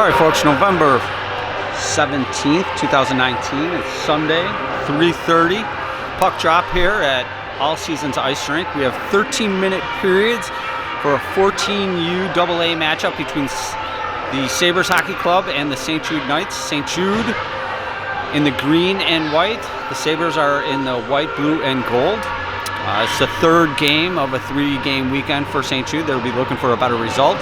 All right, folks, November 17th, 2019. It's Sunday, 3:30. Puck drop here at All Seasons Ice Rink. We have 13-minute periods for a 14U AA matchup between the Sabers Hockey Club and the St. Jude Knights. St. Jude in the green and white. The Sabers are in the white, blue, and gold. It's the third game of a 3-game weekend for St. Jude. They'll be looking for a better result,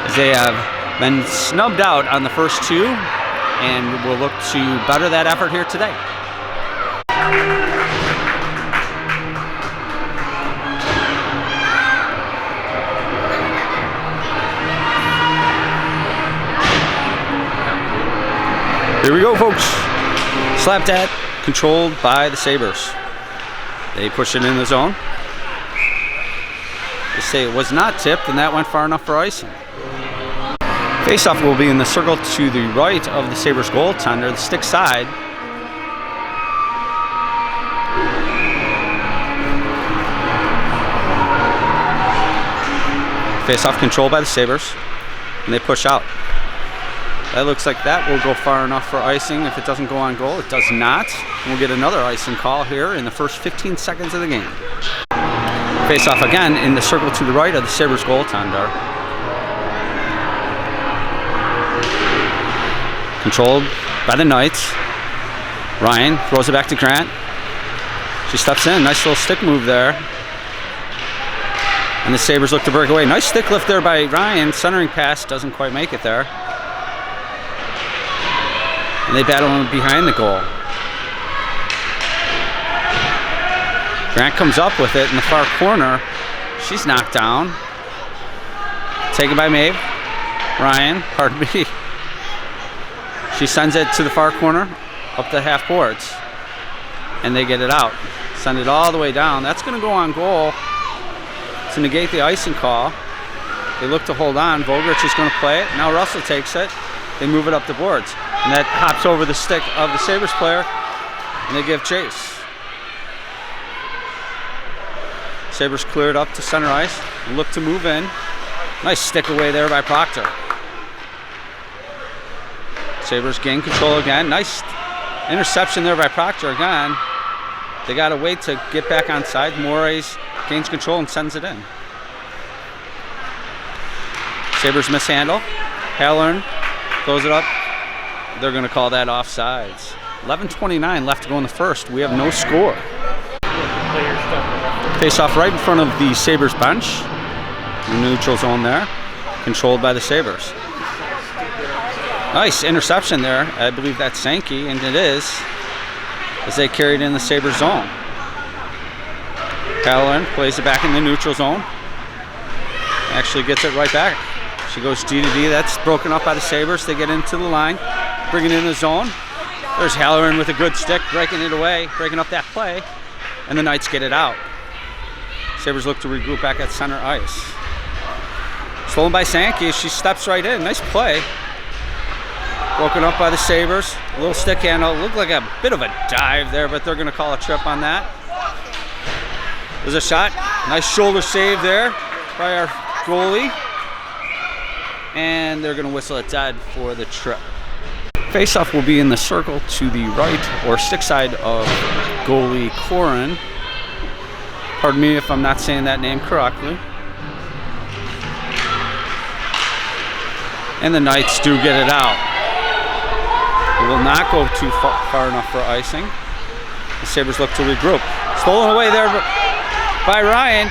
as they have been snubbed out on the first two, and will look to better that effort here today. Here we go, folks. Slapped at, controlled by the Sabers. They push it in the zone. They say it was not tipped, and that went far enough for icing. Faceoff will be in the circle to the right of the Sabres goaltender, the stick side. Faceoff controlled by the Sabres, and they push out. That looks like that will go far enough for icing. If it doesn't go on goal, it does not. We'll get another icing call here in the first 15 seconds of the game. Faceoff again in the circle to the right of the Sabres goaltender. Controlled by the Knights. Ryan throws it back to Grant. She steps in. Nice little stick move there. And the Sabres look to break away. Nice stick lift there by Ryan. Centering pass doesn't quite make it there. And they battle him behind the goal. Grant comes up with it in the far corner. She's knocked down. Taken by Maeve. Ryan, pardon me. She sends it to the far corner, up the half boards, and they get it out. Send it all the way down. That's going to go on goal to negate the icing call. They look to hold on. Vogrich is going to play it. Now Russell takes it. They move it up the boards, and that hops over the stick of the Sabres player, and they give chase. Sabres cleared up to center ice and look to move in. Nice stick away there by Proctor. Sabres gain control again. Nice interception there by Proctor again. They got to wait to get back on side. Moraes gains control and sends it in. Sabres mishandle. Halloran throws it up. They're going to call that offsides. 11:29 left to go in the first. We have no score. Face off right in front of the Sabres bench. The neutral zone there. Controlled by the Sabres. Nice interception there. I believe that's Sankey, and it is, as they carried in the Sabres zone. Halloran plays it back in the neutral zone. Actually gets it right back. She goes D to D. That's broken up by the Sabres. They get into the line, bring it in the zone. There's Halloran with a good stick, breaking it away, breaking up that play, and the Knights get it out. Sabres look to regroup back at center ice. Stolen by Sankey as she steps right in. Nice play. Broken up by the Sabres. A little stick handle. Looked like a bit of a dive there, but they're going to call a trip on that. There's a shot. Nice shoulder save there by our goalie. And they're going to whistle it dead for the trip. Faceoff will be in the circle to the right or stick side of goalie Corin. Pardon me if I'm not saying that name correctly. And the Knights do get it out. It will not go too far enough for icing. The Sabres look to regroup. Stolen away there by Ryan.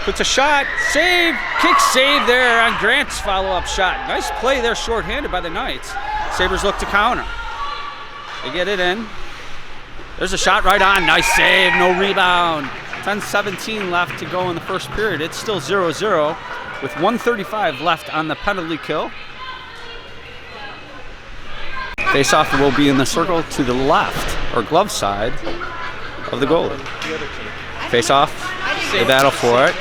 Puts a shot. Save. Kick save there on Grant's follow-up shot. Nice play there shorthanded by the Knights. Sabres look to counter. They get it in. There's a shot right on. Nice save. No rebound. 10:17 left to go in the first period. It's still 0-0 with 1:35 left on the penalty kill. Faceoff will be in the circle to the left, or glove side, of the goalie. Faceoff, they battle for it.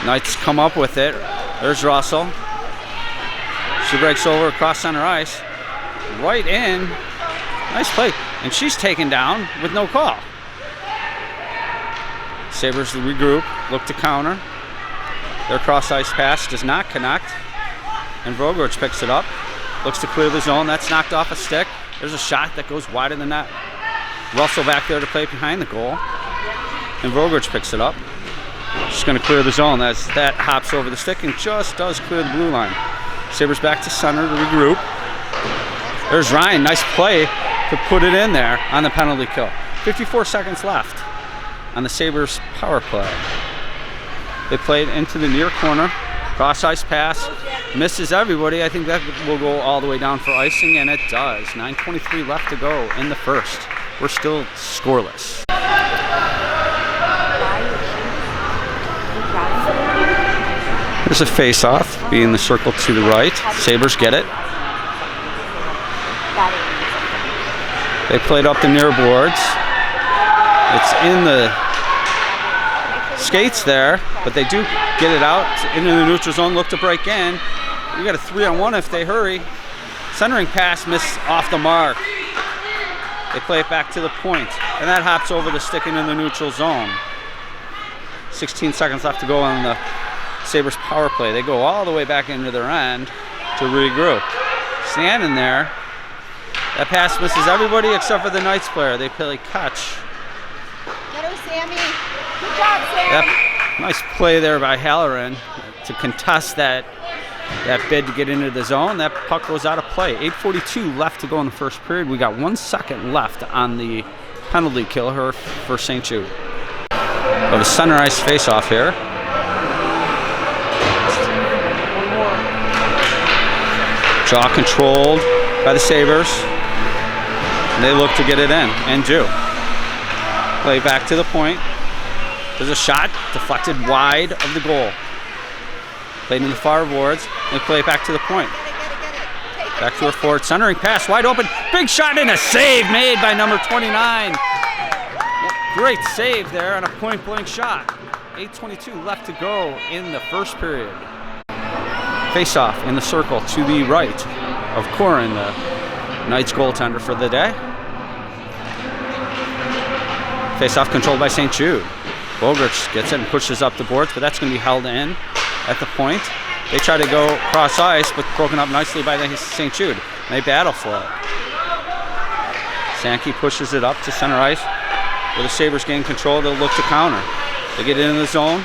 Knights come up with it. There's Russell. She breaks over across center ice. Right in. Nice play. And she's taken down with no call. Sabres regroup, look to counter. Their cross-ice pass does not connect. And Vogrich picks it up. Looks to clear the zone. That's knocked off a stick. There's a shot that goes wide of the net. Russell back there to play behind the goal. And Vogridge picks it up. Just going to clear the zone. That hops over the stick and just does clear the blue line. Sabers back to center to regroup. There's Ryan. Nice play to put it in there on the penalty kill. 54 seconds left on the Sabers power play. They play it into the near corner. Cross-ice pass. Misses everybody. I think that will go all the way down for icing, and it does. 9:23 left to go in the first. We're still scoreless. There's a face-off, being the circle to the right. Sabers get it. They played up the near boards. It's in the skates there, but they do get it out into the neutral zone. Look to break in. We got a 3-on-1 if they hurry. Centering pass missed off the mark. They play it back to the point, and that hops over the stick into the neutral zone. 16 seconds left to go on the Sabres power play. They go all the way back into their end to regroup. Standing there. That pass misses everybody except for the Knights player. They play catch. Get her, Sammy. Good job, Sammy. Yep. Nice play there by Halloran to contest that bid to get into the zone. That puck goes out of play. 8:42 left to go in the first period. We got 1 second left on the penalty kill here for St. Jude. We have a center ice face-off here. Draw controlled by the Sabres. And they look to get it in, and do. Play back to the point. There's a shot deflected wide of the goal. Played in the far boards. They play it back to the point. Back to a forward, centering pass, wide open. Big shot and a save made by number 29. Great save there on a point-blank shot. 8:22 left to go in the first period. Face-off in the circle to the right of Corin, the Knights goaltender for the day. Face-off controlled by St. Jude. Vogridge gets it and pushes up the boards, but that's going to be held in at the point. They try to go cross ice, but broken up nicely by the St. Jude. And they battle for it. Sankey pushes it up to center ice. With the Sabres gain control, they'll look to counter. They get in the zone.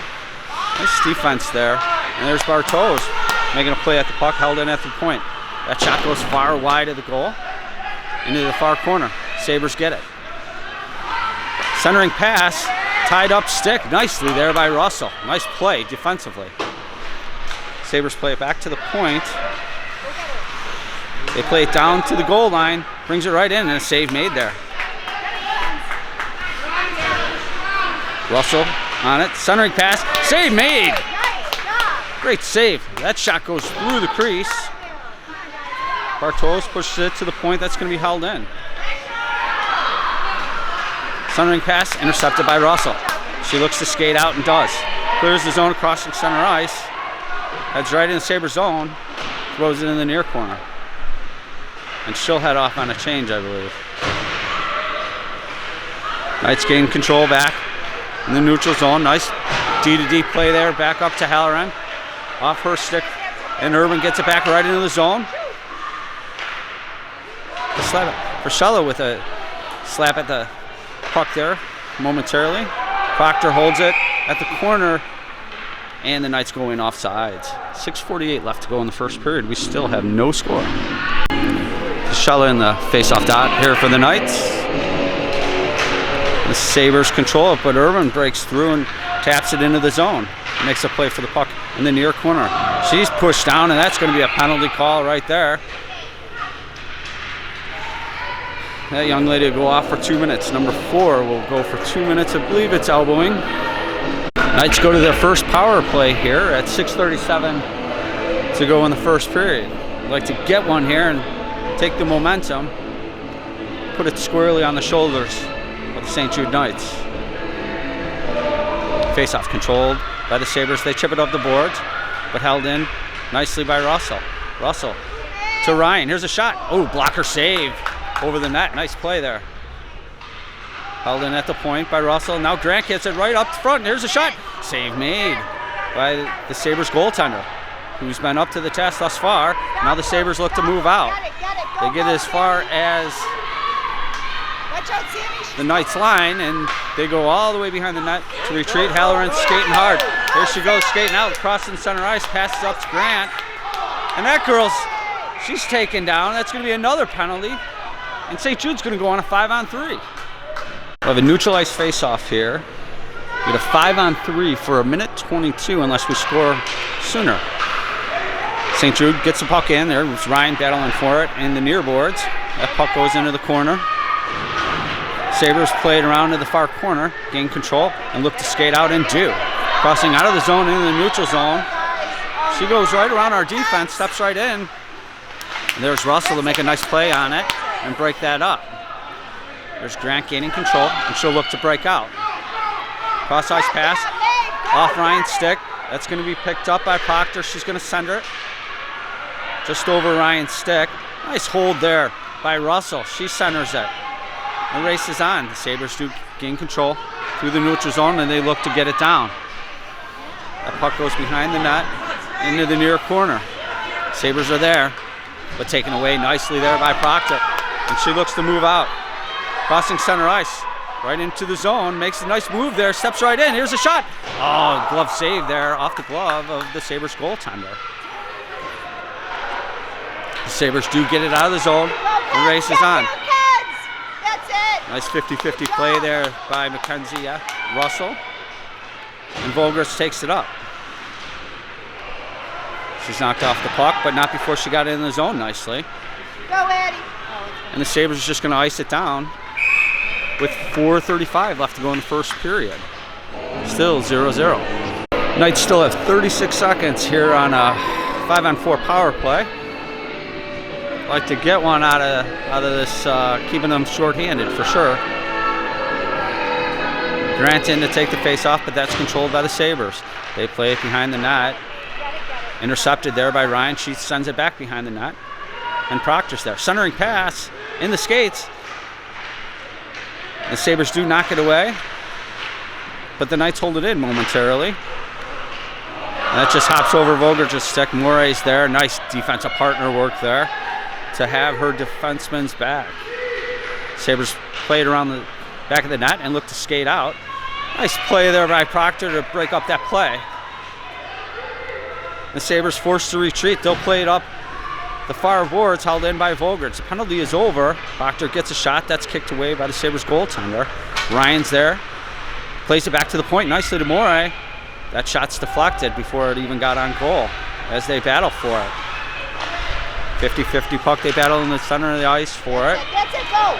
Nice defense there. And there's Bartos making a play at the puck, held in at the point. That shot goes far wide of the goal, into the far corner. Sabres get it. Centering pass, tied up stick nicely there by Russell. Nice play defensively. Sabres play it back to the point. They play it down to the goal line, brings it right in, and a save made there. Russell on it, centering pass, save made. Great save. That shot goes through the crease. Bartos pushes it to the point. That's going to be held in. Centering pass intercepted by Russell. She looks to skate out and does. Clears the zone across the center ice. Heads right in the Sabre zone. Throws it in the near corner. And she'll head off on a change, I believe. Knights gain control back in the neutral zone. Nice D-to-D play there. Back up to Halloran. Off her stick. And Urban gets it back right into the zone. Slap it. Priscilla with a slap at the puck there momentarily. Proctor holds it at the corner. And the Knights go in off sides. 6:48 left to go in the first period. We still have no score. Priscilla in the face-off dot here for the Knights. The Sabres control it, but Urban breaks through and taps it into the zone. Makes a play for the puck in the near corner. She's pushed down, and that's going to be a penalty call right there. That young lady will go off for 2 minutes. Number 4 will go for 2 minutes. I believe it's elbowing. Knights go to their first power play here at 6:37 to go in the first period. I'd like to get one here and take the momentum, put it squarely on the shoulders of the St. Jude Knights. Face-off controlled by the Sabres. They chip it up the boards, but held in nicely by Russell. Russell to Ryan. Here's a shot. Oh, blocker save over the net. Nice play there. Held in at the point by Russell. Now Grant gets it right up front. Here's a shot. Save made by the Sabres goaltender. who's been up to the task thus far. Now the Sabers look to move out. They get as far as the Knights line, and they go all the way behind the net to retreat. Halloran skating hard. Here she goes, skating out, crossing center ice, passes up to Grant. And that girl's, she's taken down. That's going to be another penalty. And St. Jude's going to go on a 5-on-3. We'll have a neutral ice face-off here. We get a 5-on-3 for 1:22 unless we score sooner. St. Jude gets the puck in. There's Ryan battling for it in the near boards. That puck goes into the corner. Sabers play it around to the far corner, gain control, and look to skate out and do. Crossing out of the zone into the neutral zone. She goes right around our defense, steps right in. And there's Russell to make a nice play on it and break that up. There's Grant gaining control, and she'll look to break out. Cross ice pass, off Ryan's stick. That's going to be picked up by Proctor. She's going to send her just over Ryan's stick. Nice hold there by Russell. She centers it. The race is on. The Sabers do gain control through the neutral zone, and they look to get it down. That puck goes behind the net into the near corner. Sabers are there, but taken away nicely there by Proctor. And she looks to move out. Crossing center ice, right into the zone, makes a nice move there, steps right in. Here's a shot. Oh, glove save there off the glove of the Sabers goaltender. The Sabers do get it out of the zone. The race is on. Nice 50-50 play there by Mackenzie Russell. And Volgers takes it up. She's knocked off the puck, but not before she got in the zone nicely. Go, Eddie. And the Sabres are just going to ice it down with 4:35 left to go in the first period. Still 0-0. Knights still have 36 seconds here on a 5-on-4 power play. Like to get one out of this, keeping them short-handed for sure. Grant in to take the face-off, but that's controlled by the Sabres. They play it behind the net. Intercepted there by Ryan. She sends it back behind the net. And Proctor's there. Centering pass in the skates. The Sabres do knock it away, but the Knights hold it in momentarily. And that just hops over Voger's stick. Morey's there. Nice defensive partner work there to have her defenseman's back. Sabres play it around the back of the net and look to skate out. Nice play there by Proctor to break up that play. The Sabres forced to retreat. They'll play it up the far boards, held in by Vogerts. The penalty is over. Proctor gets a shot. That's kicked away by the Sabres goaltender. Ryan's there. Plays it back to the point nicely to Morey. That shot's deflected before it even got on goal as they battle for it. 50-50 puck. They battle in the center of the ice for it. That's it, go.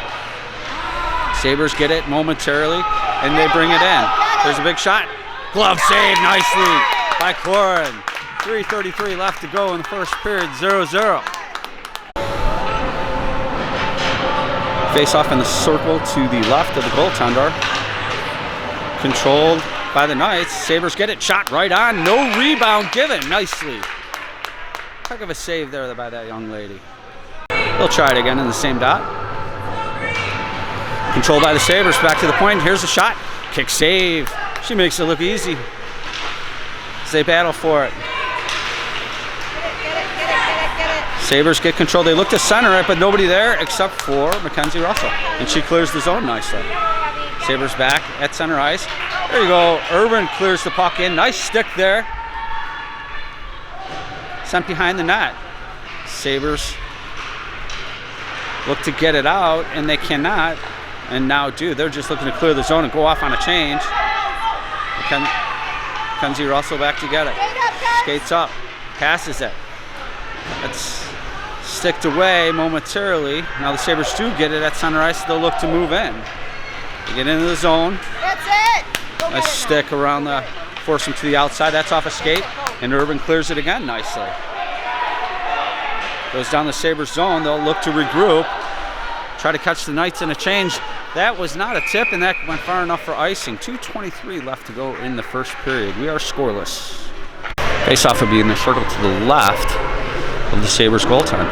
Sabres get it momentarily, and they bring it in. There's a big shot. Glove save nicely by Cloran. 3:33 left to go in the first period, 0-0. Face off in the circle to the left of the goaltender. Controlled by the Knights. Sabres get it, shot right on. No rebound given, nicely. Heck of a save there by that young lady. They'll try it again in the same dot. Controlled by the Sabres, back to the point. Here's a shot. Kick save. She makes it look easy as they battle for it. Sabres get control. They look to center it, but nobody there except for Mackenzie Russell. And she clears the zone nicely. Sabres back at center ice. There you go. Urban clears the puck in. Nice stick there. Sent behind the net. Sabres look to get it out, and they cannot. And now do. They're just looking to clear the zone and go off on a change. Mackenzie Russell back to get it. Skates up. Passes it. That's sticked away momentarily. Now the Sabres do get it at center ice. They'll look to move in. They get into the zone. That's it. Nice stick around the, force them to the outside. That's off a skate. And Urban clears it again nicely. Goes down the Sabres zone. They'll look to regroup. Try to catch the Knights in a change. That was not a tip, and that went far enough for icing. 2:23 left to go in the first period. We are scoreless. Face-off will be in the circle to the left of the Sabres goaltender.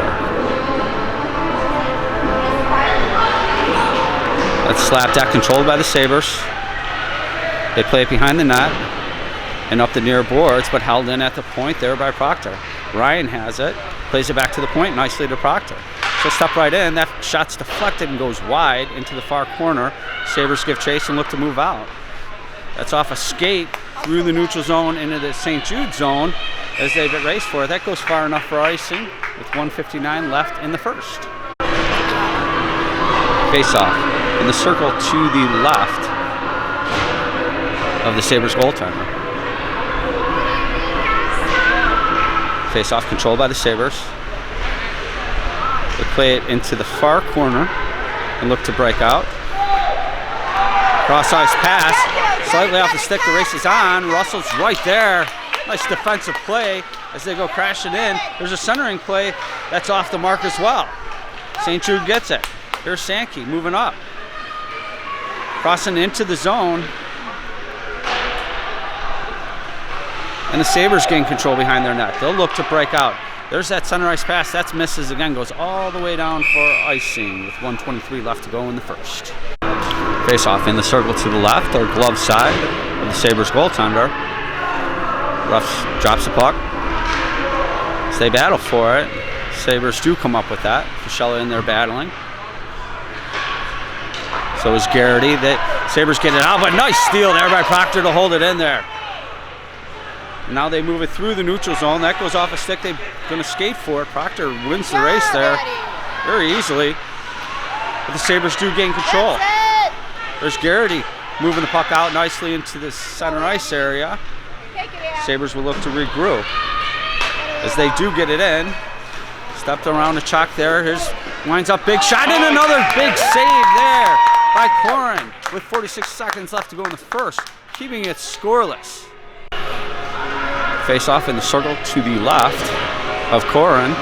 That's slap deck controlled by the Sabres. They play it behind the net. and up the near boards, but held in at the point there by Proctor. Ryan has it, plays it back to the point nicely to Proctor. She'll step right in. That shot's deflected and goes wide into the far corner. Sabers give chase and look to move out. That's off a skate through the neutral zone into the St. Jude zone as they get raced for it. That goes far enough for icing with 1:59 left in the first. Face off in the circle to the left of the Sabres goaltender. Face off controlled by the Sabres. They play it into the far corner and look to break out. Cross ice pass, slightly off the stick, the race is on. Russell's right there. Nice defensive play as they go crashing in. There's a centering play that's off the mark as well. St. Jude gets it. Here's Sankey moving up. Crossing into the zone. And the Sabres gain control behind their net. They'll look to break out. There's that center ice pass. That misses again. Goes all the way down for icing with 1:23 left to go in the first. Face off in the circle to the left, or glove side of the Sabres goaltender. Ruffs drops the puck. As they battle for it. Sabres do come up with that. Fischella in there battling. So is Garrity. The Sabres get it out, but nice steal there by Proctor to hold it in there. Now they move it through the neutral zone. That goes off a stick. They're going to skate for it. Proctor wins the race there very easily. But the Sabres do gain control. There's Garrity moving the puck out nicely into the center ice area. Sabres will look to regroup. As they do get it in. Stepped around the chalk there. Here's winds up big shot and another big save there by Corin with 46 seconds left to go in the first, keeping it scoreless. Face off in the circle to the left of Corin.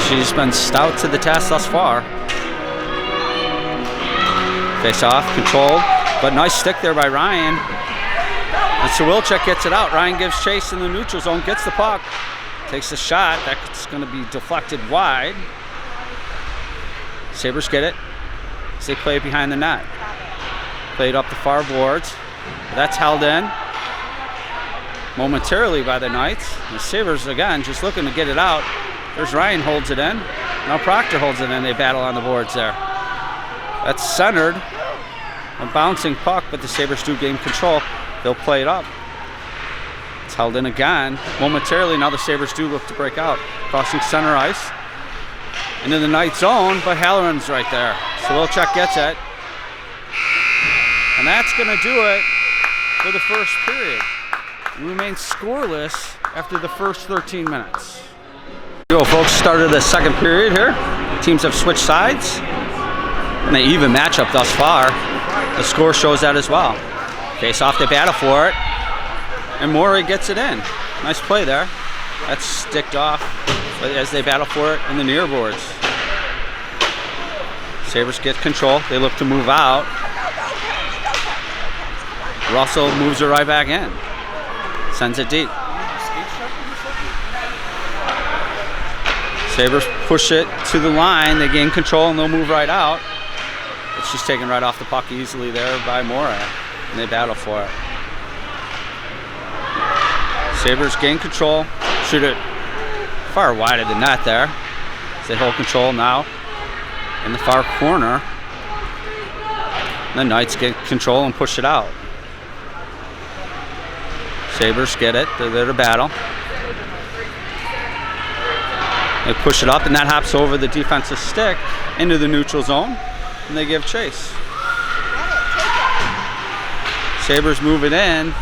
She's been stout to the test thus far. Face off, controlled, but nice stick there by Ryan. And Sawilczek gets it out. Ryan gives chase in the neutral zone, gets the puck, takes the shot. That's going to be deflected wide. Sabres get it as they play it behind the net. Played up the far boards. That's held in momentarily by the Knights. The Sabres, again, just looking to get it out. There's Ryan holds it in. Now Proctor holds it in. They battle on the boards there. That's centered. A bouncing puck, but the Sabres do gain control. They'll play it up. It's held in again. Momentarily, now the Sabres do look to break out. Crossing center ice. Into the Knights zone, but Halloran's right there. Sawilczek gets it. And that's going to do it for the first period. We remain scoreless after the first 13 minutes. Go, folks, started the second period here. Teams have switched sides. And an even matchup thus far. The score shows that as well. Face off, they battle for it. And Morey gets it in. Nice play there. That's sticked off as they battle for it in the near boards. Sabres get control. They look to move out. Russell moves it right back in. Sends it deep. Sabres push it to the line. They gain control and they'll move right out. It's just taken right off the puck easily there by Morey. And they battle for it. Sabres gain control. Shoot it far wide of the net there. They hold control now in the far corner. The Knights get control and push it out. Sabres get it. They're there to battle. They push it up, and that hops over the defensive stick into the neutral zone, and they give chase. Sabres move it in,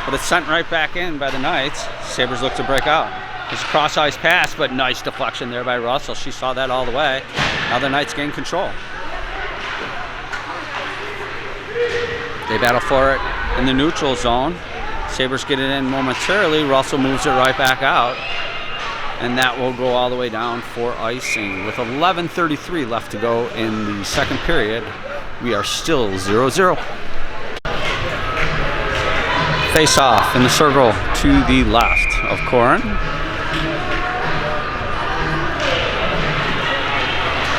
but it's sent right back in by the Knights. Sabres look to break out. There's a cross-ice pass, but nice deflection there by Russell. She saw that all the way. Now the Knights gain control. They battle for it in the neutral zone. Sabres get it in momentarily. Russell moves it right back out. And that will go all the way down for icing. With 11:33 left to go in the second period, we are still 0-0. Face off in the circle to the left of Corin.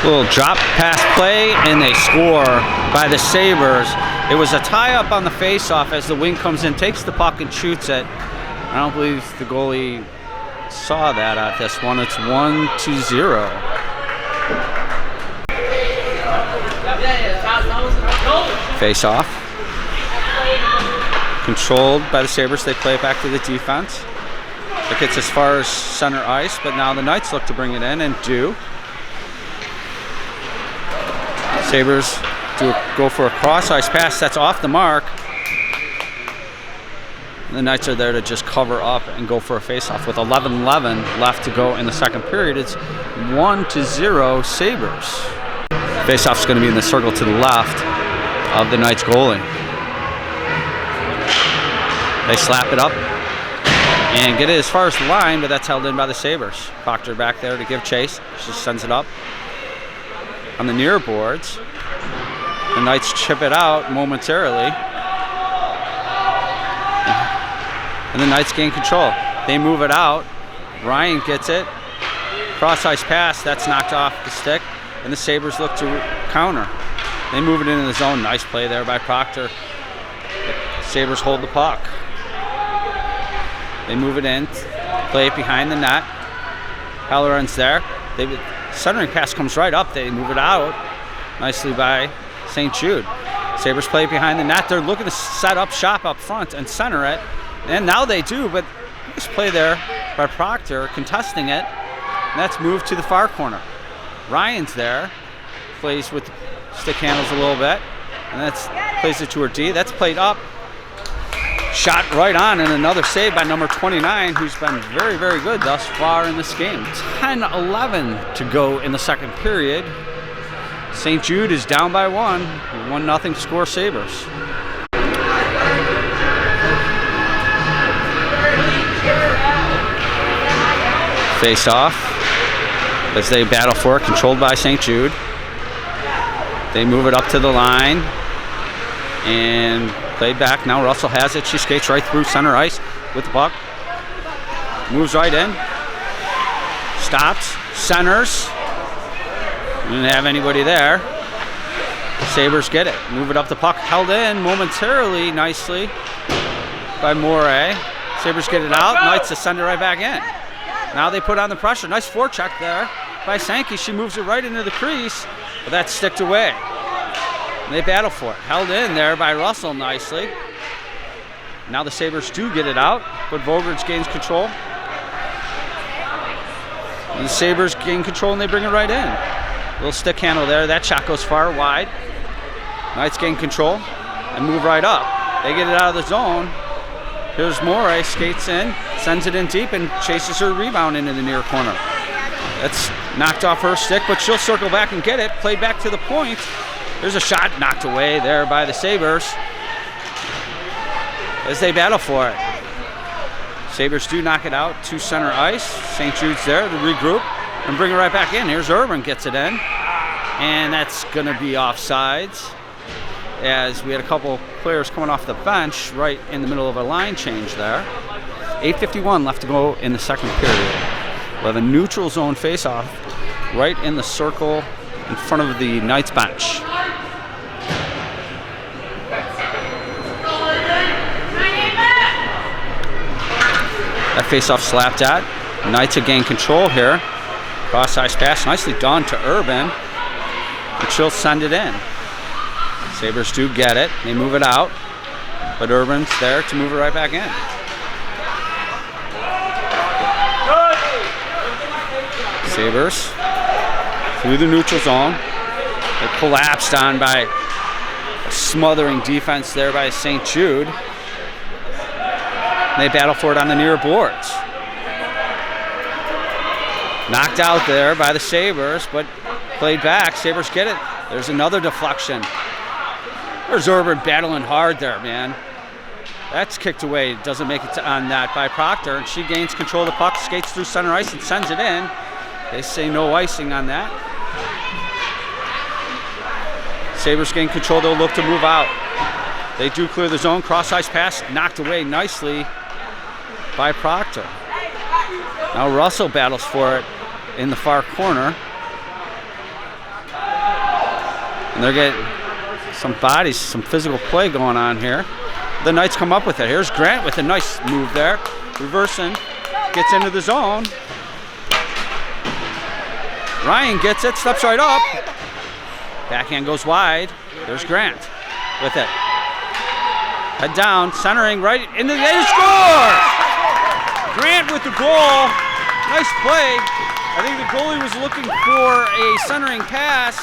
Little drop pass play, and they score by the Sabres. It was a tie-up on the face-off as the wing comes in, takes the puck and shoots it. I don't believe the goalie saw that at this one. It's 1-0. Face-off. Controlled by the Sabres. They play it back to the defense. It gets as far as center ice, but now the Knights look to bring it in and do. Sabres go for a cross-ice pass that's off the mark. The Knights are there to just cover up and go for a face-off. With 11:11 left to go in the second period, it's 1-0 Sabres. Face-off's going to be in the circle to the left of the Knights goalie. They slap it up and get it as far as the line, but that's held in by the Sabres. Proctor back there to give chase. She sends it up on the near boards. The Knights chip it out momentarily. And the Knights gain control. They move it out. Ryan gets it. Cross-ice pass, that's knocked off the stick. And the Sabres look to counter. They move it into the zone. Nice play there by Proctor. The Sabres hold the puck. They move it in, play it behind the net. Halloran's there. Centering pass comes right up. They move it out nicely by St. Jude. Sabres play it behind the net. They're looking to set up shop up front and center it. And now they do, but nice play there by Proctor, contesting it. And that's moved to the far corner. Ryan's there, plays with the stick handles a little bit, and that's plays it to her D. That's played up. Shot right on, and another save by number 29, who's been very, very good thus far in this game. 10-11 to go in the second period. St. Jude is down by 1. 1-0 score Sabres. Face off as they battle for it, controlled by St. Jude. They move it up to the line and played back. Now Russell has it. She skates right through center ice with the puck. Moves right in. Stops. Centers. Didn't have anybody there. Sabres get it. Move it up the puck. Held in momentarily nicely by Moray. Sabres get it out. Knights to send it right back in. Now they put on the pressure. Nice forecheck there by Sankey. She moves it right into the crease, but that's sticked away. And they battle for it. Held in there by Russell nicely. Now the Sabres do get it out, but Vogerts gains control. And the Sabres gain control and they bring it right in. Little stick handle there. That shot goes far wide. Knights gain control and move right up. They get it out of the zone. Here's Moray, skates in, sends it in deep, and chases her rebound into the near corner. That's knocked off her stick, but she'll circle back and get it. Played back to the point. There's a shot knocked away there by the Sabres as they battle for it. Sabres do knock it out to center ice. St. Jude's there to regroup and bring it right back in. Here's Urban, gets it in, and that's going to be offsides, as we had a couple players coming off the bench right in the middle of a line change there. 8:51 left to go in the second period. We'll have a neutral zone face-off right in the circle in front of the Knights bench. That face-off slapped at. Knights have gained control here. Cross-ice pass, nicely done to Urban. And she'll send it in. Sabres do get it. They move it out. But Urban's there to move it right back in. Sabres through the neutral zone. They're collapsed on by a smothering defense there by St. Jude. They battle for it on the near boards. Knocked out there by the Sabres, but played back. Sabres get it. There's another deflection. There's Urban battling hard there, man. That's kicked away. Doesn't make it on that by Proctor, and she gains control of the puck, skates through center ice, and sends it in. They say no icing on that. Sabres gain control. They'll look to move out. They do clear the zone. Cross-ice pass knocked away nicely by Proctor. Now Russell battles for it in the far corner. And they're getting Some bodies, some physical play going on here. The Knights come up with it. Here's Grant with a nice move there. Reversing, gets into the zone. Ryan gets it, steps right up. Backhand goes wide. There's Grant with it. Head down, centering right into the edge. Score! Grant with the goal. Nice play. I think the goalie was looking for a centering pass,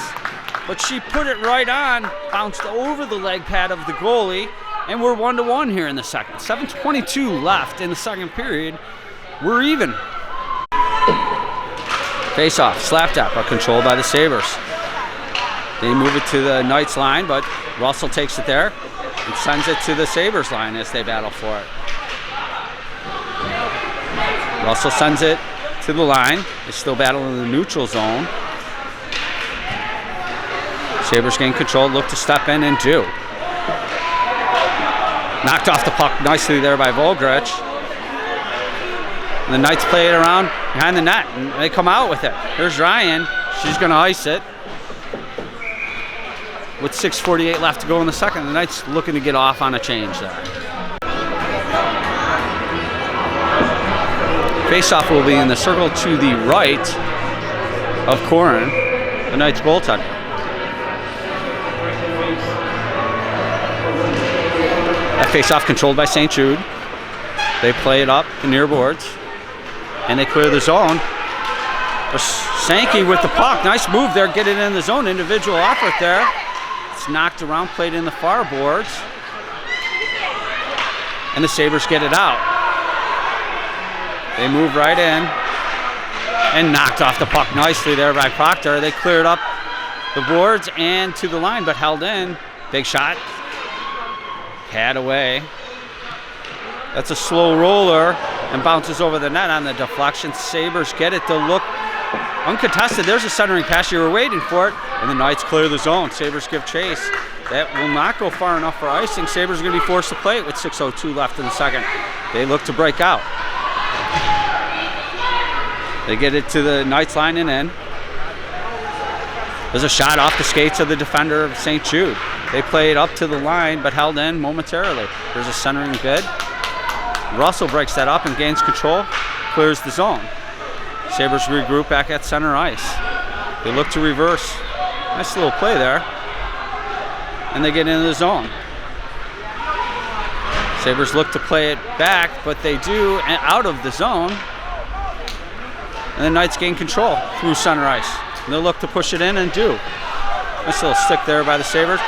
but she put it right on, bounced over the leg pad of the goalie, and we're 1-1 here in the second. 7:22 left in the second period. We're even. Face-off, slap tap are controlled by the Sabers. They move it to the Knights line, but Russell takes it there and sends it to the Sabers line as they battle for it. Russell sends it to the line. They still battle in the neutral zone. Sabers gain control, look to step in and do. Knocked off the puck nicely there by Volgrich. And the Knights play it around behind the net, and they come out with it. Here's Ryan. She's going to ice it. With 6:48 left to go in the second, the Knights looking to get off on a change there. Face-off will be in the circle to the right of Corin, the Knights goaltender. That face-off controlled by St. Jude. They play it up the near boards, and they clear the zone. There's Sankey with the puck. Nice move there, get it in the zone. Individual effort there. It's knocked around, played in the far boards, and the Sabers get it out. They move right in and knocked off the puck nicely there by Proctor. They cleared up the boards and to the line, but held in. Big shot. Pad away. That's a slow roller and bounces over the net on the deflection. Sabers get it to look uncontested. There's a centering pass. You were waiting for it, and the Knights clear the zone. Sabers give chase. That will not go far enough for icing. Sabers are going to be forced to play it with 6:02 left in the second. They look to break out. They get it to the Knights line and in. There's a shot off the skates of the defender of St. Jude. They play it up to the line, but held in momentarily. There's a centering bid. Russell breaks that up and gains control, clears the zone. Sabers regroup back at center ice. They look to reverse. Nice little play there. And they get into the zone. Sabers look to play it back, but they do out of the zone. And the Knights gain control through center ice. And they'll look to push it in and do. Nice little stick there by the Sabers.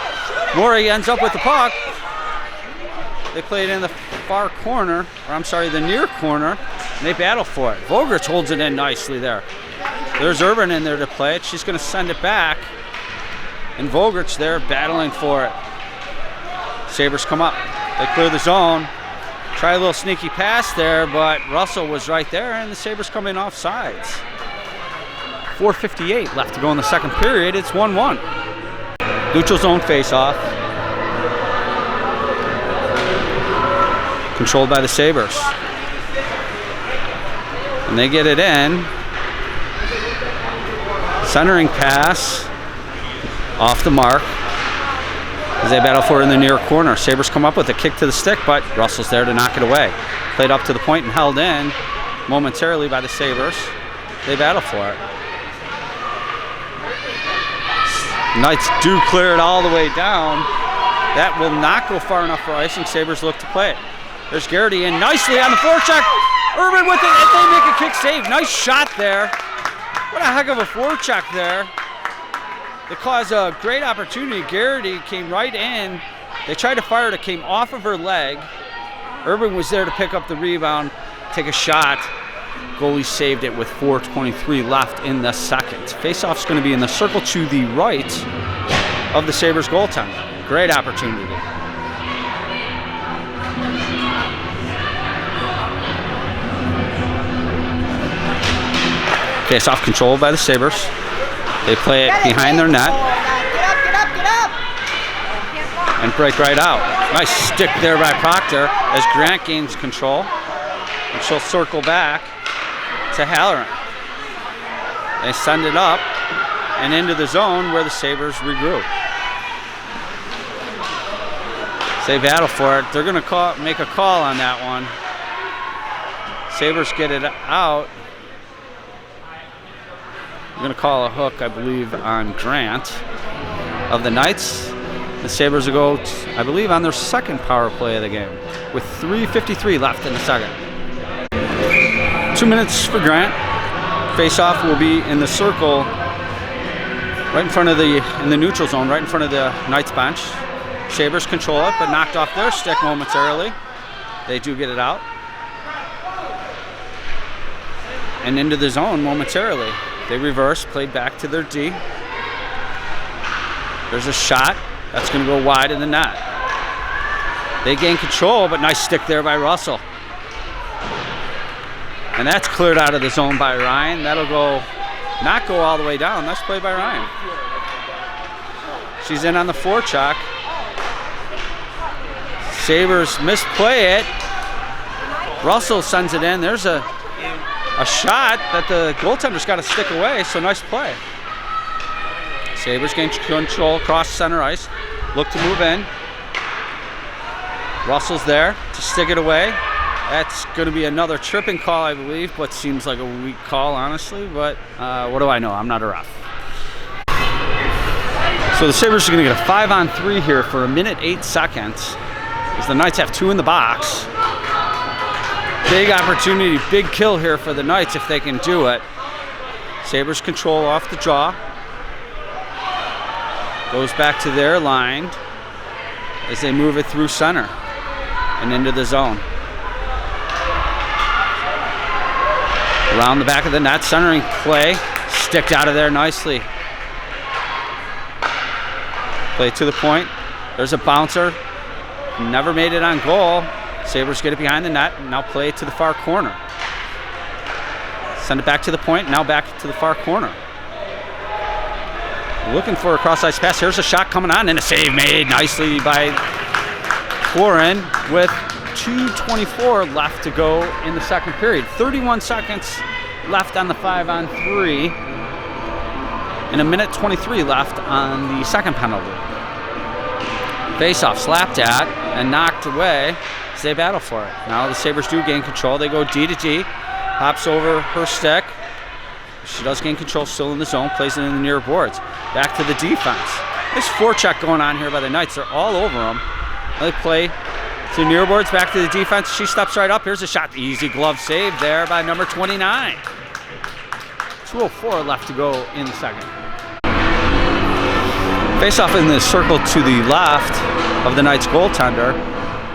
Morey ends up with the puck. They play it in the far corner, or I'm sorry, the near corner, and they battle for it. Volgrich holds it in nicely there. There's Urban in there to play it. She's going to send it back. And Volgrich there battling for it. Sabers come up. They clear the zone. Try a little sneaky pass there, but Russell was right there, and the Sabers come in off sides. 4:58 left to go in the second period. It's 1-1. Neutral zone face-off. Controlled by the Sabers. And they get it in. Centering pass. Off the mark. As they battle for it in the near corner. Sabers come up with a kick to the stick, but Russell's there to knock it away. Played up to the point and held in momentarily by the Sabers. They battle for it. Knights do clear it all the way down. That will not go far enough for icing. Sabers look to play it. There's Garrity in nicely on the forecheck. Urban with it, and they make a kick save. Nice shot there. What a heck of a forecheck there. They caused a great opportunity. Garrity came right in. They tried to fire it. It came off of her leg. Urban was there to pick up the rebound, take a shot. Goalie saved it with 4:23 left in the second. Face-off's going to be in the circle to the right of the Sabres goaltender. Great opportunity. Face-off controlled by the Sabres. They play it behind their net. Get up! And break right out. Nice stick there by Proctor as Grant gains control. And she'll circle back to Halloran. They send it up and into the zone where the Sabres regroup. They battle for it. They're going to make a call on that one. Sabers get it out. They're going to call a hook, I believe, on Grant of the Knights. The Sabers will go, I believe, on their second power play of the game with 3:53 left in the second. 2 minutes for Grant. Face-off will be in the circle right in front of in the neutral zone, right in front of the Knights bench. Sabers control it, but knocked off their stick momentarily. They do get it out. And into the zone momentarily. They reverse, played back to their D. There's a shot. That's going to go wide in the net. They gain control, but nice stick there by Russell. And that's cleared out of the zone by Ryan. That'll not go all the way down. Nice play by Ryan. She's in on the forecheck. Sabers misplay it. Russell sends it in. There's a shot that the goaltender's got to stick away, so nice play. Sabers gain control across center ice. Look to move in. Russell's there to stick it away. That's going to be another tripping call, I believe, but seems like a weak call, honestly. But what do I know? I'm not a ref. So the Sabres are going to get a 5-on-3 here for 1:08, as the Knights have 2 in the box. Big opportunity, big kill here for the Knights if they can do it. Sabres control off the draw. Goes back to their line as they move it through center and into the zone. Around the back of the net, centering play. Sticked out of there nicely. Play to the point. There's a bouncer. Never made it on goal. Sabres get it behind the net. Now play to the far corner. Send it back to the point. Now back to the far corner. Looking for a cross-ice pass. Here's a shot coming on and a save made nicely by Corin with 2:24 left to go in the second period. 31 seconds left on the 5-on-3 and 1:23 left on the second penalty. Face-off slapped at and knocked away as they battle for it. Now the Sabres do gain control. They go D to D. Hops over her stick. She does gain control, still in the zone, plays it in the near boards. Back to the defense. There's forecheck going on here by the Knights. They're all over them. They play to near boards, back to the defense. She steps right up. Here's a shot. Easy glove save there by number 29. 2:04 left to go in the second. Face off in the circle to the left of the Knights goaltender.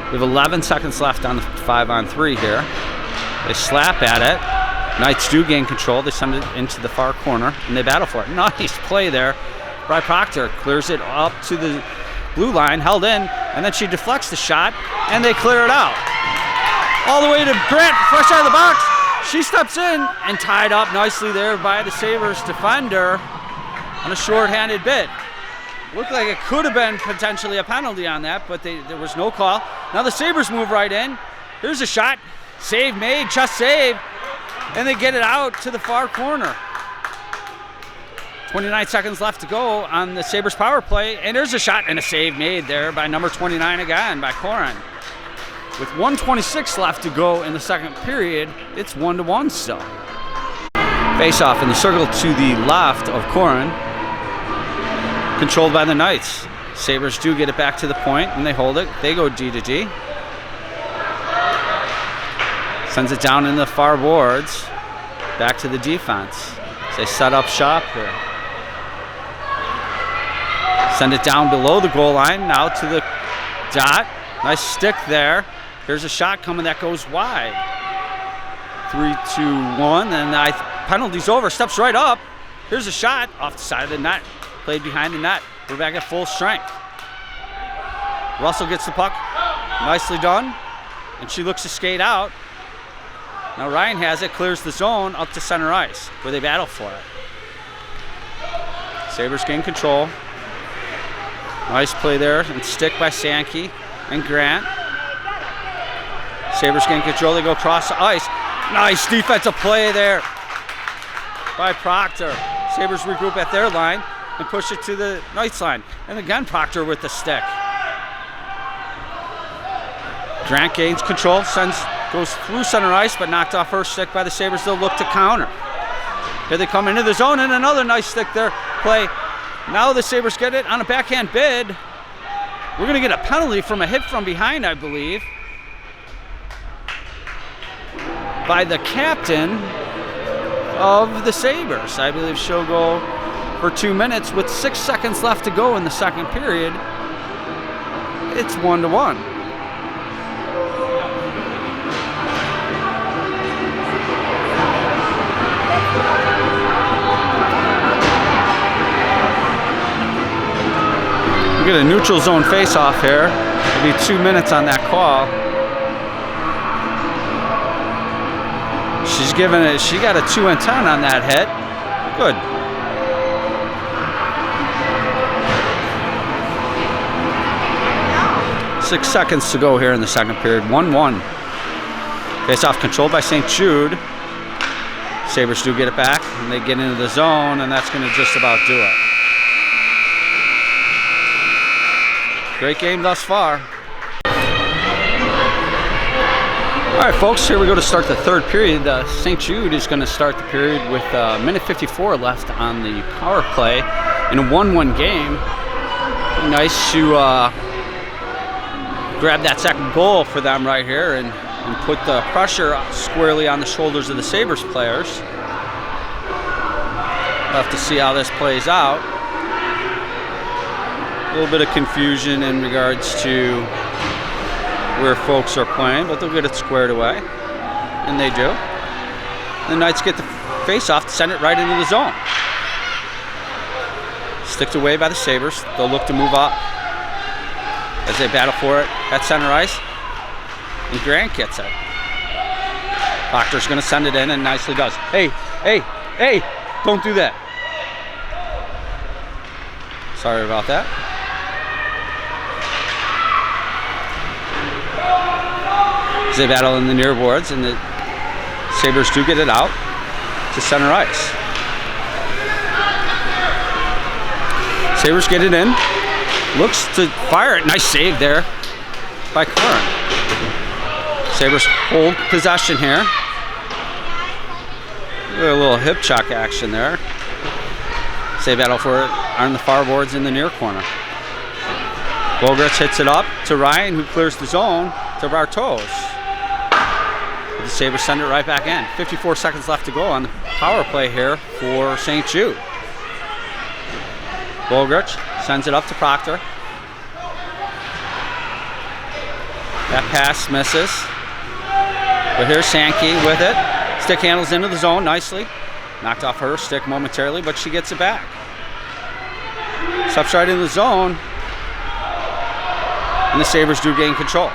We have 11 seconds left on the 5-on-3 here. They slap at it. Knights do gain control. They send it into the far corner, and they battle for it. Nice play there by Proctor. Clears it up to the blue line, held in, and then she deflects the shot, and they clear it out. All the way to Grant, fresh out of the box. She steps in and tied up nicely there by the Sabres defender on a short-handed bit. Looked like it could have been potentially a penalty on that, but there was no call. Now the Sabres move right in. Here's a shot. Save made, just save. And they get it out to the far corner. 29 seconds left to go on the Sabres power play. And there's a shot and a save made there by number 29 again, by Corin. With 1:26 left to go in the second period, it's 1-1 still. Face off in the circle to the left of Corin. Controlled by the Knights. Sabres do get it back to the point and they hold it. They go D to D. Sends it down in the far boards. Back to the defense. They set up shop here. Send it down below the goal line. Now to the dot. Nice stick there. Here's a shot coming that goes wide. 3-2-1. And the penalty's over. Steps right up. Here's a shot off the side of the net. Played behind the net. We're back at full strength. Russell gets the puck. Nicely done. And she looks to skate out. Now Ryan has it, clears the zone up to center ice, where they battle for it. Sabres gain control. Nice play there, and stick by Sankey and Grant. Sabres gain control, they go across the ice. Nice defensive play there by Proctor. Sabres regroup at their line and push it to the Knights line. And again, Proctor with the stick. Grant gains control, goes through center ice, but knocked off her stick by the Sabres. They'll look to counter. Here they come into the zone, and another nice stick there. Play. Now the Sabres get it on a backhand bid. We're going to get a penalty from a hit from behind, I believe, by the captain of the Sabres. I believe she'll go for 2 minutes with 6 seconds left to go in the second period. It's 1-1. We get a neutral zone face-off here. It'll be 2 minutes on that call. She's given it. She got a 2 and 10 on that hit. Good. Six seconds to go here in the second period. 1-1. Face-off controlled by St. Jude. Sabres do get it back, and they get into the zone, and that's going to just about do it. Great game thus far. All right, folks, here we go to start the third period. St. Jude is going to start the period with minute 54 left on the power play in a 1-1 game. Nice to grab that second goal for them right here and put the pressure squarely on the shoulders of the Sabres players. We'll have to see how this plays out. A little bit of confusion in regards to where folks are playing, but they'll get it squared away, and they do. The Knights get the face-off to send it right into the zone. Sticked away by the Sabres. They'll look to move up as they battle for it at center ice, and Grant gets it. Proctor's going to send it in, and nicely does. Hey, don't do that. Sorry about that. They battle in the near boards, and the Sabres do get it out to center ice. Sabres get it in. Looks to fire it. Nice save there by Curran. Sabres hold possession here. A little hip check action there. They battle for it on the far boards in the near corner. Bogretz hits it up to Ryan, who clears the zone to Bartos. The Sabres send it right back in. 54 seconds left to go on the power play here for St. Jude. Bogretz sends it up to Proctor. That pass misses. But here's Sankey with it. Stick handles into the zone nicely. Knocked off her stick momentarily, but she gets it back. Steps right in the zone. And the Sabres do gain control.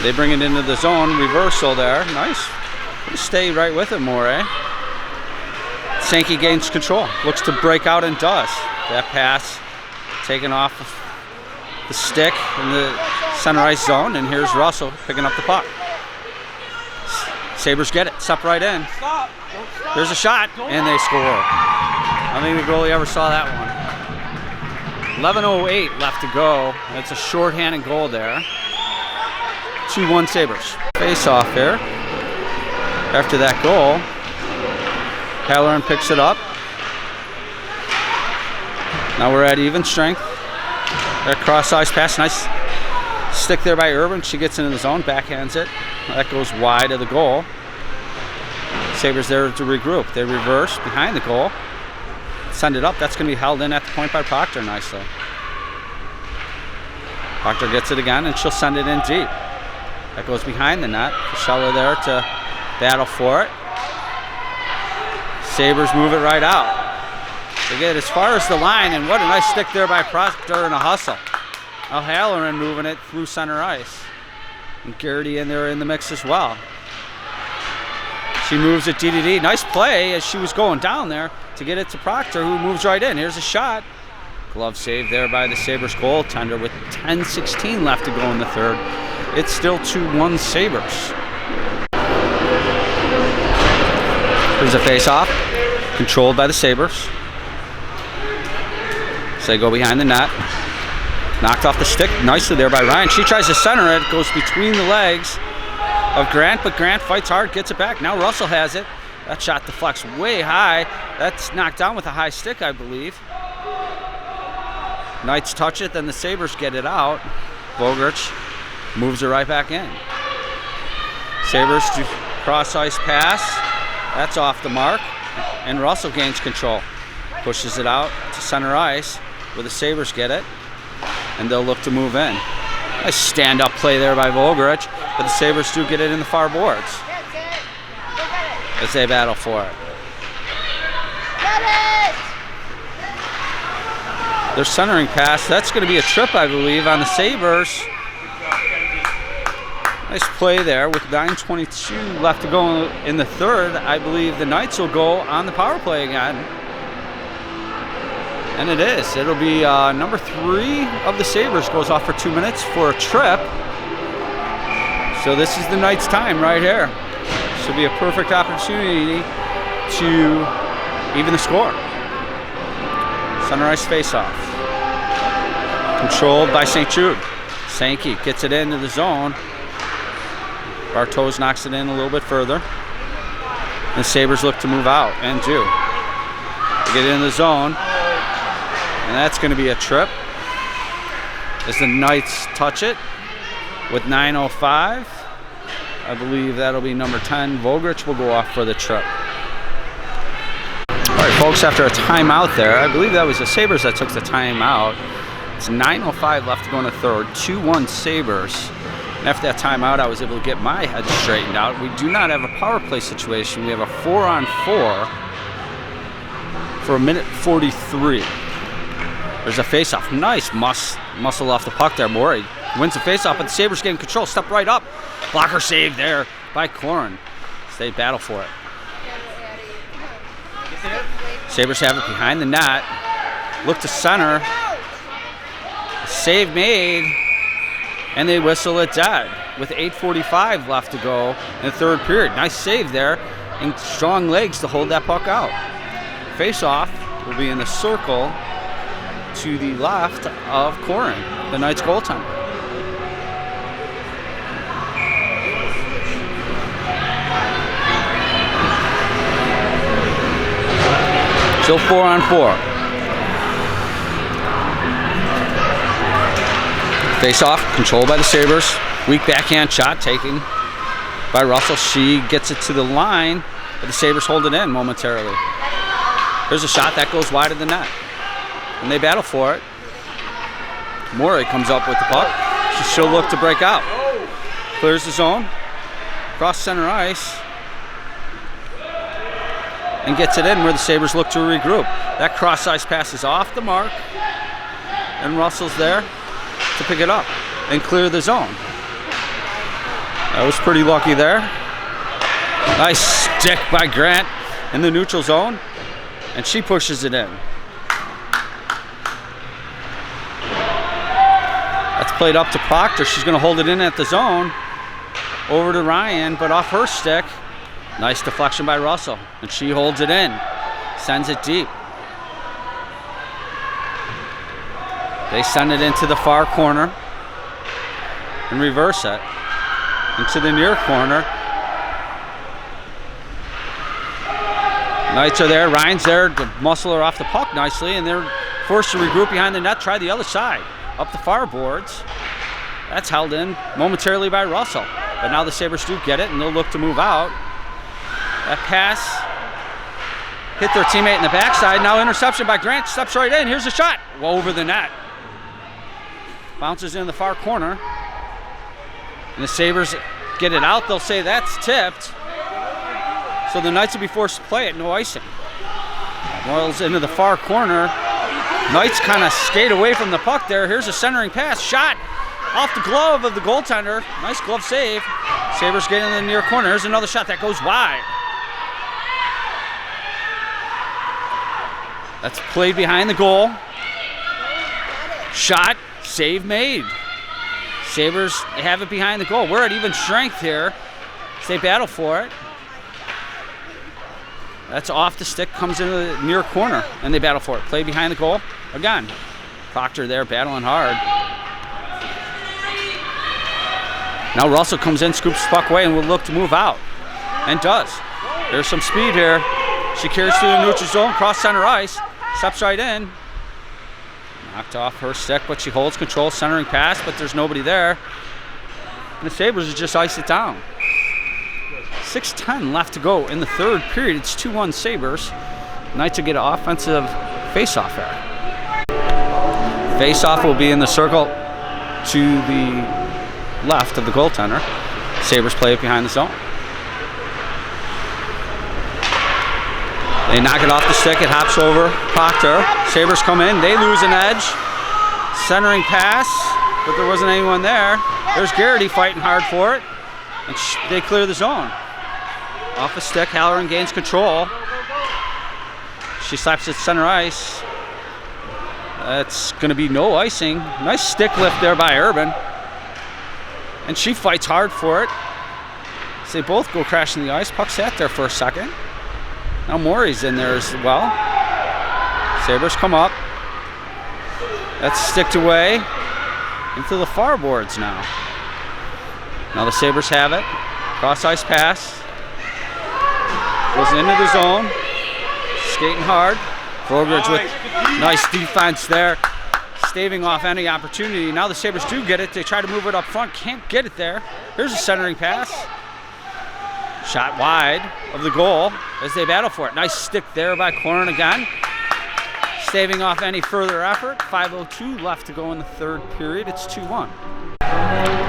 They bring it into the zone, reversal there. Nice. Stay right with it, Morey. Sankey gains control. Looks to break out and does. That pass taken off the stick in the center ice zone, and here's Russell picking up the puck. Sabres get it. Step right in. There's a shot, and they score. I don't think the goalie ever saw that one. 11:08 left to go. It's a shorthanded goal there. 2-1 Sabres. Face off here. After that goal, Halloran picks it up. Now we're at even strength. That cross ice pass, nice stick there by Irvin. She gets into the zone, backhands it. That goes wide of the goal. Sabres there to regroup. They reverse behind the goal. Send it up. That's going to be held in at the point by Proctor nicely. Proctor gets it again, and she'll send it in deep. That goes behind the net. Casella there to battle for it. Sabres move it right out. They get as far as the line, and what a nice stick there by Proctor in a hustle. Now Halloran moving it through center ice. And Garrity in there in the mix as well. She moves it DDD. Nice play as she was going down there to get it to Proctor, who moves right in. Here's a shot. Glove save there by the Sabres goaltender with 10:16 left to go in the third. It's still 2-1 Sabres. There's a face-off, controlled by the Sabres. So they go behind the net. Knocked off the stick nicely there by Ryan. She tries to center it. Goes between the legs of Grant, but Grant fights hard, gets it back. Now Russell has it. That shot deflects way high. That's knocked down with a high stick, I believe. Knights touch it, then the Sabers get it out. Vogrich moves it right back in. Sabers do cross ice pass. That's off the mark. And Russell gains control. Pushes it out to center ice where the Sabers get it. And they'll look to move in. Nice stand-up play there by Vogrich. But the Sabers do get it in the far boards as they battle for it. Their centering pass, that's going to be a trip, I believe, on the Sabers. Nice play there with 9:22 left to go in the third. I believe the Knights will go on the power play again. And it is. It'll be number 3 of the Sabers goes off for 2 minutes for a trip. So this is the Knights' time right here. Should be a perfect opportunity to even the score. Center ice face-off. Controlled by St. Jude. Sankey gets it into the zone. Bartos knocks it in a little bit further. The Sabers look to move out and do. They get it in the zone. And that's going to be a trip as the Knights touch it with 9:05. I believe that'll be number 10. Vogrich will go off for the trip. All right, folks, after a timeout there, I believe that was the Sabers that took the timeout. It's 9:05 left to go in the third. 2-1 Sabers. And after that timeout, I was able to get my head straightened out. We do not have a power play situation. We have a 4-on-4 for 1:43. There's a face-off. Nice muscle off the puck there. Morey wins the face-off, but the Sabers getting control. Step right up. Blocker save there by Corin. They battle for it. Sabers have it behind the net. Look to center. Save made. And they whistle it dead with 8:45 left to go in the third period. Nice save there and strong legs to hold that puck out. Face-off will be in the circle to the left of Corin, the Knights goaltender. Still 4-on-4. Face-off, controlled by the Sabers. Weak backhand shot taken by Russell. She gets it to the line, but the Sabers hold it in momentarily. There's a shot that goes wide of the net. And they battle for it. Morey comes up with the puck. She'll look to break out. Clears the zone. Cross center ice. And gets it in where the Sabers look to regroup. That cross ice pass is off the mark. And Russell's there to pick it up and clear the zone. That was pretty lucky there. Nice stick by Grant in the neutral zone. And she pushes it in. That's played up to Proctor. She's going to hold it in at the zone. Over to Ryan, but off her stick. Nice deflection by Russell. And she holds it in. Sends it deep. They send it into the far corner. And reverse it. Into the near corner. Knights are there. Ryan's there to muscle her off the puck nicely. And they're forced to regroup behind the net. Try the other side. Up the far boards. That's held in momentarily by Russell. But now the Sabres do get it, and they'll look to move out. That pass hit their teammate in the backside. Now interception by Grant. Steps right in. Here's a shot. Over the net. Bounces in the far corner. And the Sabres get it out. They'll say that's tipped. So the Knights will be forced to play it. No icing. Royals into the far corner. Knights kind of skate away from the puck there. Here's a centering pass. Shot off the glove of the goaltender. Nice glove save. Sabres get in the near corner. Here's another shot that goes wide. That's played behind the goal. Shot. Save made. Sabres have it behind the goal. We're at even strength here. They battle for it. That's off the stick, comes into the near corner, and they battle for it. Play behind the goal again. Proctor there battling hard. Now Russell comes in, scoops the puck away, and will look to move out. And does. There's some speed here. She carries through the neutral zone, cross center ice, steps right in. Knocked off her stick, but she holds control, centering pass, but there's nobody there. And the Sabres just ice it down. 6:10 left to go in the third period. It's 2-1 Sabres. Knights will get an offensive face-off there. Face-off will be in the circle to the left of the goaltender. Sabres play it behind the zone. They knock it off the stick. It hops over Proctor. Sabres come in. They lose an edge. Centering pass, but there wasn't anyone there. There's Garrity fighting hard for it. And they clear the zone. Off the stick, Halloran gains control. She slaps it center ice. That's going to be no icing. Nice stick lift there by Urban. And she fights hard for it. So they both go crashing the ice. Puck sat there for a second. Now Maury's in there as well. Sabres come up. That's sticked away into the far boards now. Now the Sabres have it. Cross ice pass. Goes into the zone. Skating hard. Vogridge with nice defense there. Staving off any opportunity. Now the Sabres do get it. They try to move it up front. Can't get it there. Here's a centering pass. Shot wide of the goal as they battle for it. Nice stick there by Corrin again. Staving off any further effort. 5:02 left to go in the third period. It's 2-1.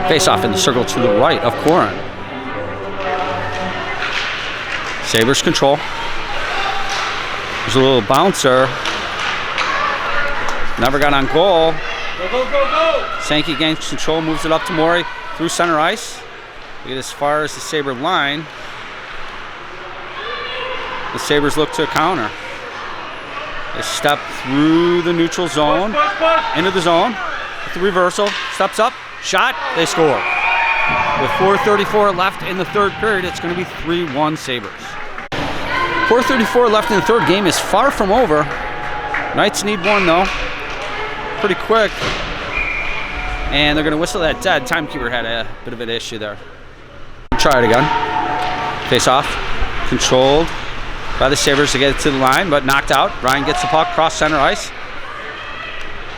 Face off in the circle to the right of Corrin. Sabres control. There's a little bouncer. Never got on goal. Go, go, go, go! Sankey gains control, moves it up to Maury through center ice. We get as far as the Sabre line. The Sabres look to a counter. They step through the neutral zone, into the zone, with the reversal, steps up, shot, they score. With 4:34 left in the third period, it's going to be 3-1 Sabres. 4:34 left in the third. Game is far from over. Knights need one though, pretty quick. And they're going to whistle that dead. Timekeeper had a bit of an issue there. Try it again. Face off, controlled by the Sabres to get it to the line, but knocked out. Ryan gets the puck, cross center ice.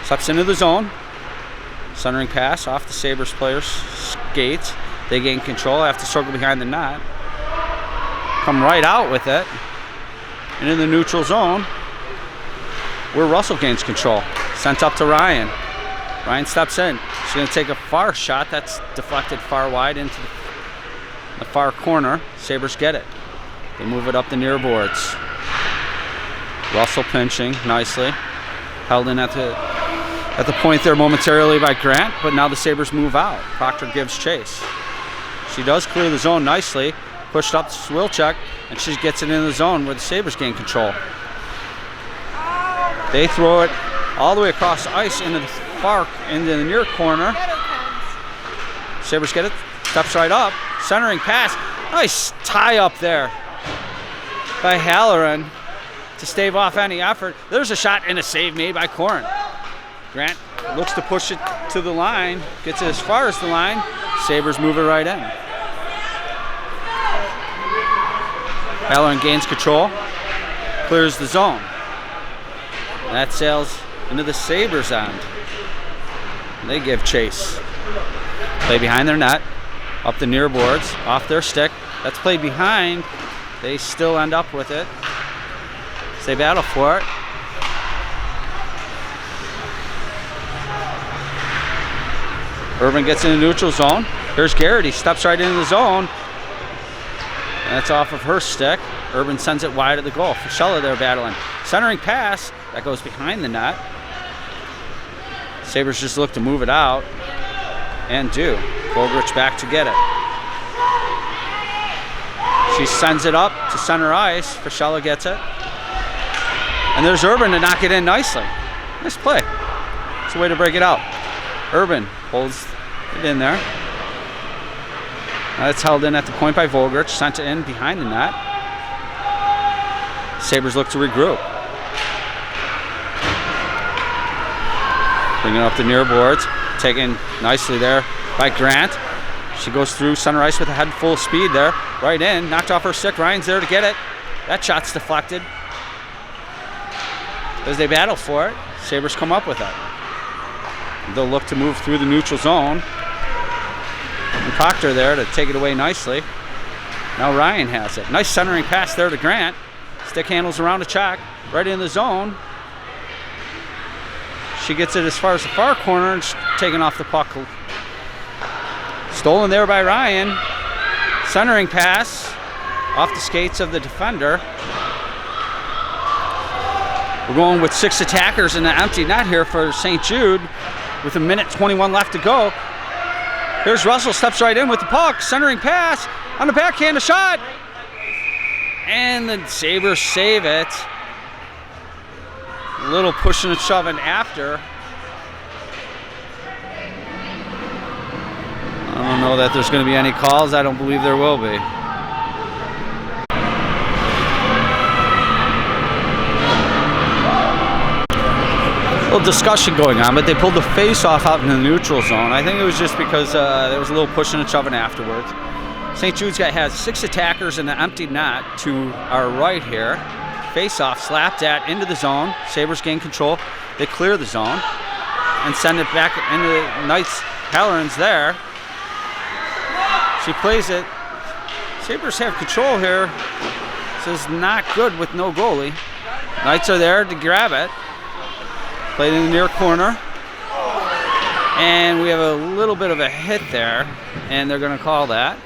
Steps into the zone. Centering pass off the Sabres players' skates. They gain control, have to circle behind the net. Come right out with it. And in the neutral zone, where Russell gains control. Sent up to Ryan. Ryan steps in. She's going to take a far shot that's deflected far wide into the far corner. Sabres get it. They move it up the near boards. Russell pinching nicely. Held in at the point there momentarily by Grant, but now the Sabres move out. Proctor gives chase. She does clear the zone nicely. Pushed up to Swilchuk, and she gets it in the zone where the Sabres gain control. They throw it all the way across the ice into the near corner. Sabres get it, steps right up, centering pass. Nice tie up there by Halloran to stave off any effort. There's a shot and a save made by Corrin. Grant looks to push it to the line, gets it as far as the line. Sabres move it right in. Halloran gains control, clears the zone. That sails into the Sabres end. They give chase. Play behind their net, up the near boards, off their stick. That's played behind. They still end up with it. So they battle for it. Urban gets in the neutral zone. Here's Garrity, steps right into the zone. And that's off of her stick. Urban sends it wide of the goal. Fischella there battling. Centering pass, that goes behind the net. Sabres just look to move it out, and do. Vogridge back to get it. She sends it up to center ice. Fischella gets it. And there's Urban to knock it in nicely. Nice play. It's a way to break it out. Urban holds it in there. That's held in at the point by Vogridge. Sent it in behind the net. Sabres look to regroup. Bringing up the near boards. Taken nicely there by Grant. She goes through center ice with a head full of speed there. Right in, knocked off her stick. Ryan's there to get it. That shot's deflected. As they battle for it, Sabres come up with it. They'll look to move through the neutral zone. And Proctor there to take it away nicely. Now Ryan has it. Nice centering pass there to Grant. Stick handles around a check. Right in the zone. She gets it as far as the far corner and taking off the puck. Stolen there by Ryan. Centering pass off the skates of the defender. We're going with 6 attackers in the empty net here for St. Jude with 1:21 left to go. Here's Russell, steps right in with the puck. Centering pass on the backhand, a shot. And the Sabres save it. A little pushing and shoving after. I don't know that there's going to be any calls. I don't believe there will be. A little discussion going on, but they pulled the face-off out in the neutral zone. I think it was just because there was a little pushing and shoving afterwards. St. Jude's has 6 attackers in the empty net to our right here. Face-off slapped at into the zone. Sabres gain control. They clear the zone and send it back into the Knights. Halloran's there. She plays it. Sabres have control here. This is not good with no goalie. Knights are there to grab it. Played in the near corner. And we have a little bit of a hit there. And they're going to call that.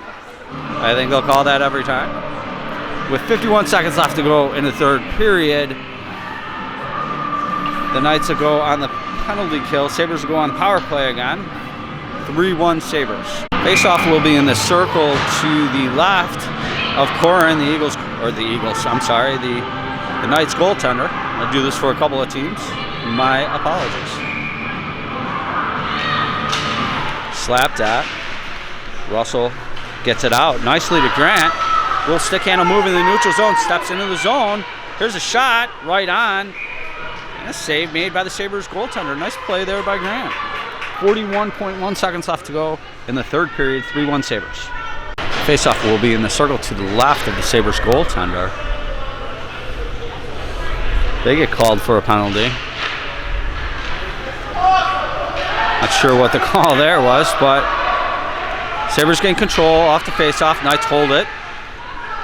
I think they'll call that every time. With 51 seconds left to go in the third period, the Knights will go on the penalty kill. Sabres will go on power play again. 3-1 Sabres. Faceoff will be in the circle to the left of Corin, the Knights goaltender. I'll do this for a couple of teams. My apologies. Slapped at. Russell gets it out nicely to Grant. Little stick handle move in the neutral zone. Steps into the zone. Here's a shot right on. And a save made by the Sabres goaltender. Nice play there by Grant. 41.1 seconds left to go in the third period. 3-1 Sabres. Faceoff will be in the circle to the left of the Sabres goaltender. They get called for a penalty. Not sure what the call there was, but Sabres gain control off the faceoff. Knights hold it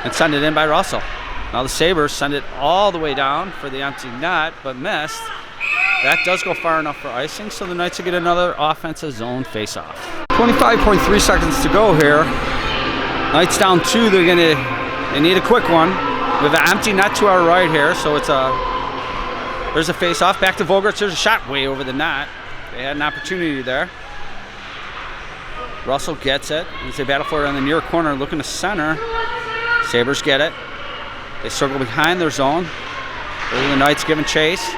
and send it in by Russell. Now the Sabres send it all the way down for the empty net, but missed. That does go far enough for icing, so the Knights will get another offensive zone faceoff. 25.3 seconds to go here. Knights down 2. They need a quick one. We have an empty net to our right here, so there's a faceoff. Back to Vogeltz. There's a shot way over the net. They had an opportunity there. Russell gets it. As they battle for it on the near corner, looking to center. Sabres get it. They circle behind their zone. There's the Knights giving chase.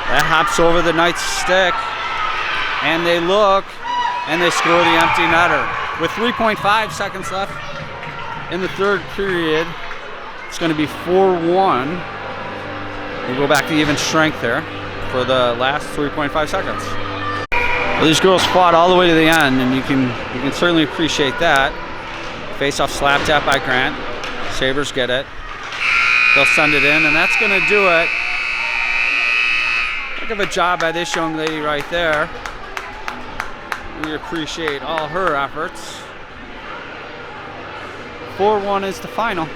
That hops over the Knights' stick. And they look, and they score the empty netter. With 3.5 seconds left in the third period, it's going to be 4-1. We'll go back to even strength there for the last 3.5 seconds. Well, these girls fought all the way to the end, and you can certainly appreciate that. Face-off slapped at by Grant. Sabres get it. They'll send it in, and that's going to do it. Heck of a job by this young lady right there. We appreciate all her efforts. 4-1 is the final.